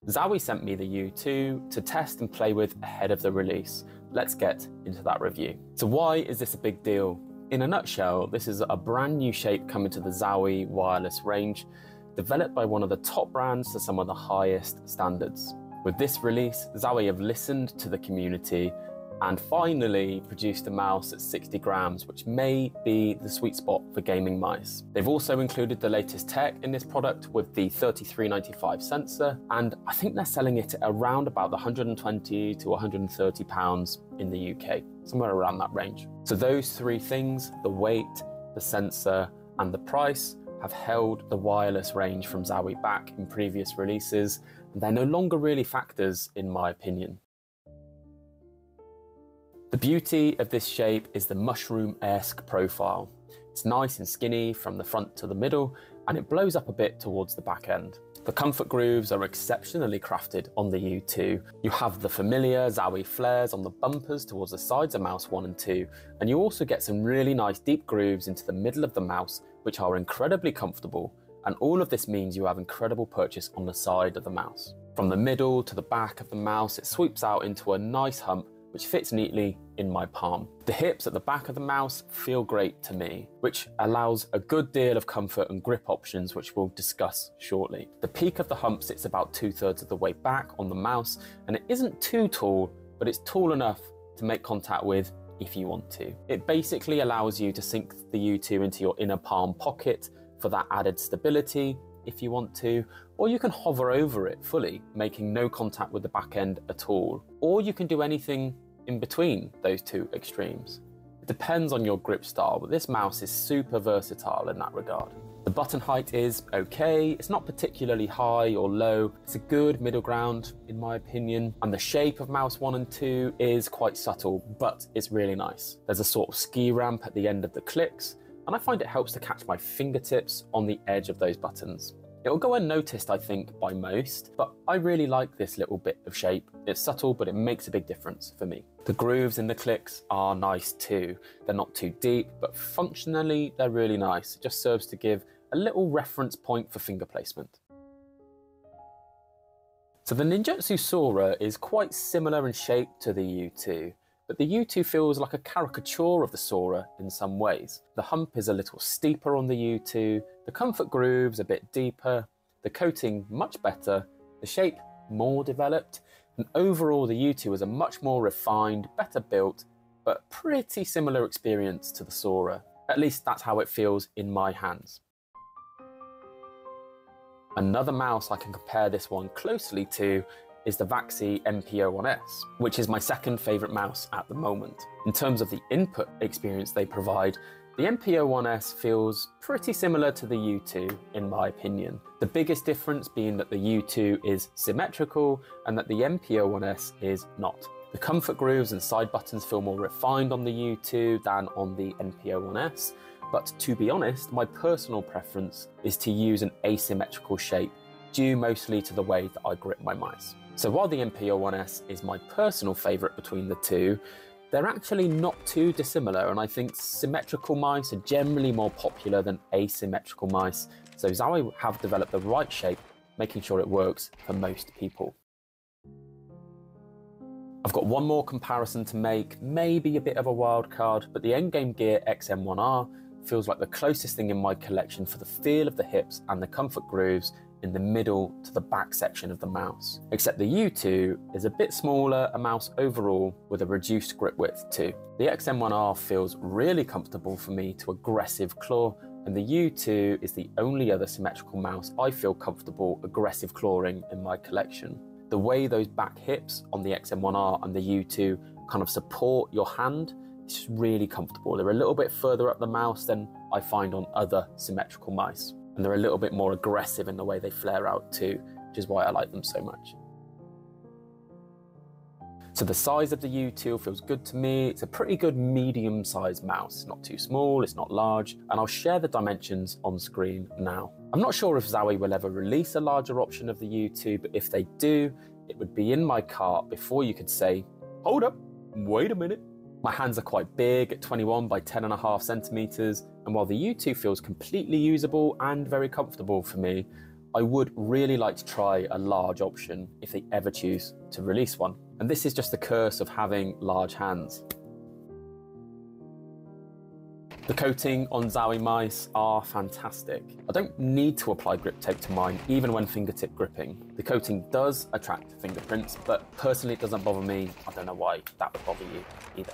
Zowie sent me the U2 to test and play with ahead of the release. Let's get into that review. So why is this a big deal? In a nutshell, this is a brand new shape coming to the Zowie wireless range, developed by one of the top brands to some of the highest standards. With this release, Zowie have listened to the community and finally produced a mouse at 60 grams, which may be the sweet spot for gaming mice. They've also included the latest tech in this product with the 3395 sensor, and I think they're selling it at around about the 120 to 130 pounds in the UK, somewhere around that range. So those three things, the weight, the sensor, and the price, have held the wireless range from Zowie back in previous releases, and they're no longer really factors in my opinion. The beauty of this shape is the mushroom-esque profile. It's nice and skinny from the front to the middle, and it blows up a bit towards the back end. The comfort grooves are exceptionally crafted on the U2. You have the familiar Zowie flares on the bumpers towards the sides of mouse 1 and 2, and you also get some really nice deep grooves into the middle of the mouse, which are incredibly comfortable, and all of this means you have incredible purchase on the side of the mouse. From the middle to the back of the mouse, it sweeps out into a nice hump which fits neatly in my palm. The hips at the back of the mouse feel great to me, which allows a good deal of comfort and grip options, which we'll discuss shortly. The peak of the hump sits about 2/3 of the way back on the mouse, and it isn't too tall, but it's tall enough to make contact with if you want to. It basically allows you to sink the U2 into your inner palm pocket for that added stability if you want to, or you can hover over it fully, making no contact with the back end at all. Or you can do anything in between those two extremes. It depends on your grip style, but this mouse is super versatile in that regard. The button height is okay, it's not particularly high or low, it's a good middle ground in my opinion, and the shape of mouse 1 and 2 is quite subtle, but it's really nice. There's a sort of ski ramp at the end of the clicks, and I find it helps to catch my fingertips on the edge of those buttons. It'll go unnoticed, I think, by most, but I really like this little bit of shape. It's subtle, but it makes a big difference for me. The grooves in the clicks are nice too. They're not too deep, but functionally, they're really nice. It just serves to give a little reference point for finger placement. So the Ninjutso Sora is quite similar in shape to the U2, but the U2 feels like a caricature of the Sora in some ways. The hump is a little steeper on the U2, the comfort grooves a bit deeper, the coating much better, the shape more developed, and overall the U2 is a much more refined, better built, but pretty similar experience to the Sora. At least that's how it feels in my hands. Another mouse I can compare this one closely to is the Vaxee NPO1S, which is my second favourite mouse at the moment. In terms of the input experience they provide, the NPO1S feels pretty similar to the U2 in my opinion. The biggest difference being that the U2 is symmetrical and that the NPO1S is not. The comfort grooves and side buttons feel more refined on the U2 than on the NPO1S, but to be honest, my personal preference is to use an asymmetrical shape, due mostly to the way that I grip my mice. So while the NPO1S is my personal favourite between the two, they're actually not too dissimilar, and I think symmetrical mice are generally more popular than asymmetrical mice, so Zowie have developed the right shape, making sure it works for most people. I've got one more comparison to make, maybe a bit of a wild card, but the Endgame Gear XM1R feels like the closest thing in my collection for the feel of the hips and the comfort grooves in the middle to the back section of the mouse. Except the U2 is a bit smaller, a mouse overall with a reduced grip width too. The XM1R feels really comfortable for me to aggressive claw, and the U2 is the only other symmetrical mouse I feel comfortable aggressive clawing in my collection. The way those back hips on the XM1R and the U2 kind of support your hand, it's just really comfortable. They're a little bit further up the mouse than I find on other symmetrical mice. And they're a little bit more aggressive in the way they flare out too, which is why I like them so much. So the size of the U2 feels good to me. It's a pretty good medium-sized mouse. It's not too small, it's not large, and I'll share the dimensions on screen now. I'm not sure if Zowie will ever release a larger option of the U2, but if they do, it would be in my cart before you could say, hold up, wait a minute. My hands are quite big at 21 by 10.5 centimeters, and while the U2 feels completely usable and very comfortable for me, I would really like to try a large option if they ever choose to release one. And this is just the curse of having large hands. The coating on Zowie mice are fantastic. I don't need to apply grip tape to mine, even when fingertip gripping. The coating does attract fingerprints, but personally it doesn't bother me. I don't know why that would bother you either.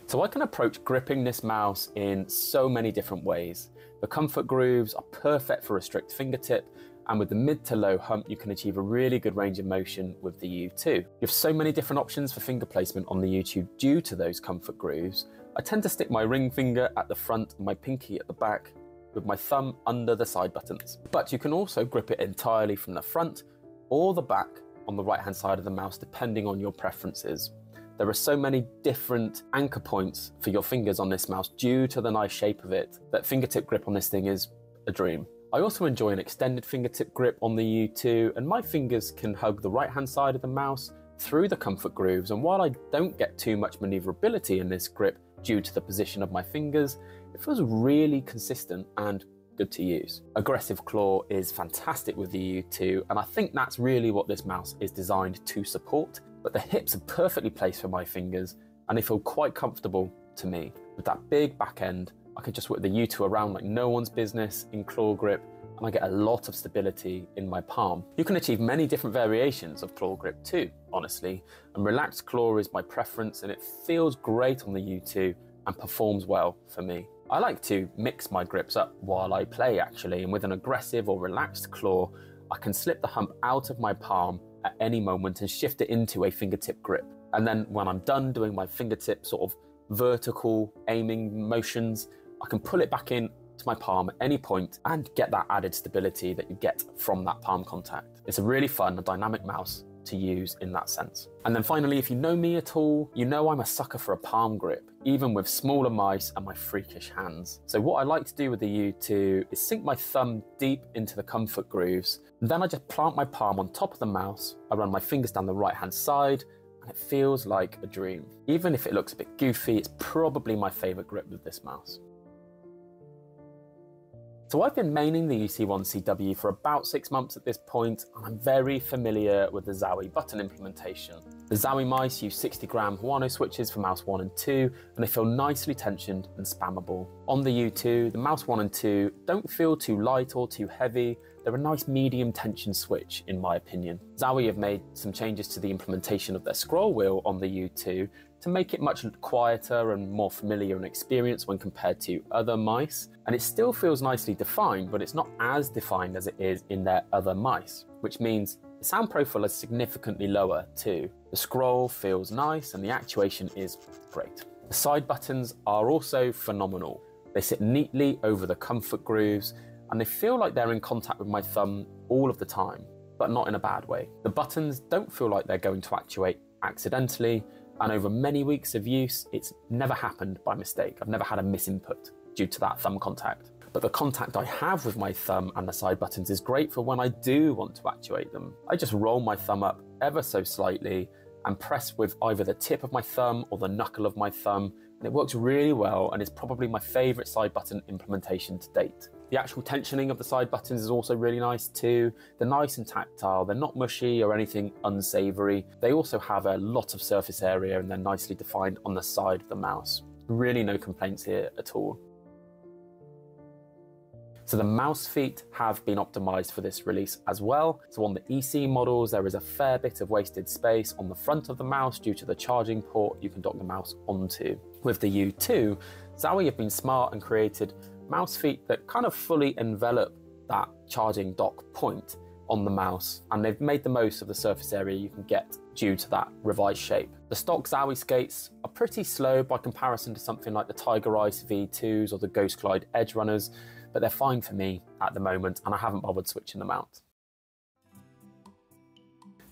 So I can approach gripping this mouse in so many different ways. The comfort grooves are perfect for a strict fingertip, and with the mid to low hump, you can achieve a really good range of motion with the U2. You have so many different options for finger placement on the U2 due to those comfort grooves. I tend to stick my ring finger at the front and my pinky at the back, with my thumb under the side buttons. But you can also grip it entirely from the front or the back on the right-hand side of the mouse, depending on your preferences. There are so many different anchor points for your fingers on this mouse due to the nice shape of it that fingertip grip on this thing is a dream. I also enjoy an extended fingertip grip on the U2, and my fingers can hug the right-hand side of the mouse through the comfort grooves, and while I don't get too much maneuverability in this grip due to the position of my fingers, it feels really consistent and good to use. Aggressive claw is fantastic with the U2, and I think that's really what this mouse is designed to support, but the hips are perfectly placed for my fingers, and they feel quite comfortable to me. With that big back end, I can just whip the U2 around like no one's business in claw grip, and I get a lot of stability in my palm. You can achieve many different variations of claw grip too, honestly, and relaxed claw is my preference, and it feels great on the U2 and performs well for me. I like to mix my grips up while I play actually, and with an aggressive or relaxed claw, I can slip the hump out of my palm at any moment and shift it into a fingertip grip. And then when I'm done doing my fingertip sort of vertical aiming motions, I can pull it back in to my palm at any point and get that added stability that you get from that palm contact. It's a really fun and dynamic mouse to use in that sense. And then finally, if you know me at all, you know I'm a sucker for a palm grip, even with smaller mice and my freakish hands. So what I like to do with the U2 is sink my thumb deep into the comfort grooves, and then I just plant my palm on top of the mouse. I run my fingers down the right-hand side, and it feels like a dream. Even if it looks a bit goofy, it's probably my favorite grip with this mouse. So I've been maining the UC1CW for about 6 months at this point, and I'm very familiar with the Zowie button implementation. The Zowie mice use 60-gram Huano switches for mouse 1 and 2, and they feel nicely tensioned and spammable. On the U2, the mouse 1 and 2 don't feel too light or too heavy. They're a nice medium tension switch in my opinion. Zowie have made some changes to the implementation of their scroll wheel on the U2 to make it much quieter and more familiar and experienced when compared to other mice. And it still feels nicely defined, but it's not as defined as it is in their other mice, which means the sound profile is significantly lower too. The scroll feels nice and the actuation is great. The side buttons are also phenomenal. They sit neatly over the comfort grooves, and they feel like they're in contact with my thumb all of the time, but not in a bad way. The buttons don't feel like they're going to actuate accidentally, and over many weeks of use, it's never happened by mistake. I've never had a misinput due to that thumb contact. But the contact I have with my thumb and the side buttons is great for when I do want to actuate them. I just roll my thumb up ever so slightly and press with either the tip of my thumb or the knuckle of my thumb, and it works really well and is probably my favorite side button implementation to date. The actual tensioning of the side buttons is also really nice too. They're nice and tactile, they're not mushy or anything unsavory. They also have a lot of surface area and they're nicely defined on the side of the mouse. Really no complaints here at all. So the mouse feet have been optimized for this release as well. So on the EC models, there is a fair bit of wasted space on the front of the mouse due to the charging port you can dock the mouse onto. With the U2, Zowie have been smart and created mouse feet that kind of fully envelop that charging dock point on the mouse, and they've made the most of the surface area you can get due to that revised shape. The stock Zowie skates are pretty slow by comparison to something like the Tiger Ice V2s or the Ghost Glide Edge Runners, but they're fine for me at the moment and I haven't bothered switching them out.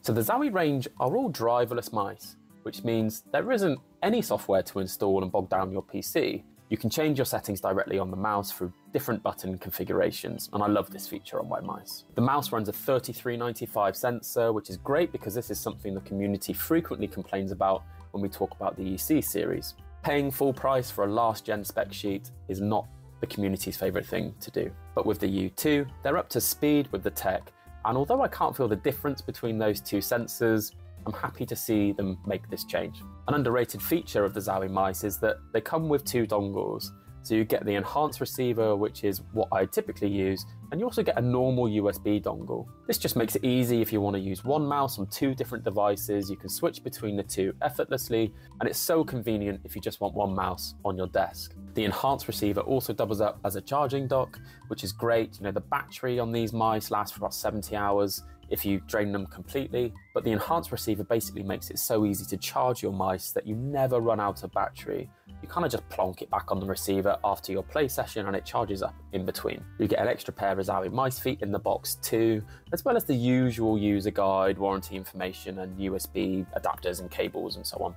So the Zowie range are all driverless mice, which means there isn't any software to install and bog down your PC. You can change your settings directly on the mouse through different button configurations, and I love this feature on my mice. The mouse runs a 3395 sensor, which is great because this is something the community frequently complains about when we talk about the EC series. Paying full price for a last gen spec sheet is not the community's favourite thing to do. But with the U2, they're up to speed with the tech, and although I can't feel the difference between those two sensors, I'm happy to see them make this change. An underrated feature of the Zowie mice is that they come with 2 dongles. So you get the enhanced receiver, which is what I typically use, and you also get a normal USB dongle. This just makes it easy if you want to use one mouse on 2 different devices. You can switch between the 2 effortlessly, and it's so convenient if you just want one mouse on your desk. The enhanced receiver also doubles up as a charging dock, which is great. You know, the battery on these mice lasts for about 70 hours if you drain them completely, but the enhanced receiver basically makes it so easy to charge your mice that you never run out of battery. You kind of just plonk it back on the receiver after your play session and it charges up in between. You get an extra pair of Zowie mice feet in the box too, as well as the usual user guide, warranty information, and USB adapters and cables and so on.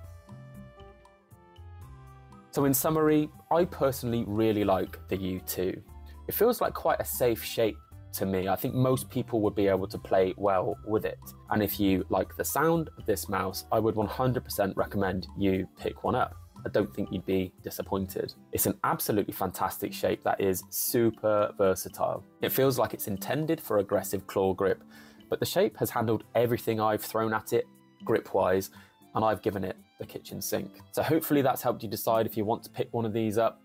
So in summary, I personally really like the U2. It feels like quite a safe shape to me. I think most people would be able to play well with it. And if you like the sound of this mouse, I would 100% recommend you pick one up. I don't think you'd be disappointed. It's an absolutely fantastic shape that is super versatile. It feels like it's intended for aggressive claw grip, but the shape has handled everything I've thrown at it grip-wise, and I've given it the kitchen sink. So hopefully that's helped you decide if you want to pick one of these up.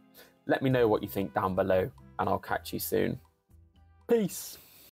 Let me know what you think down below, and I'll catch you soon. Peace.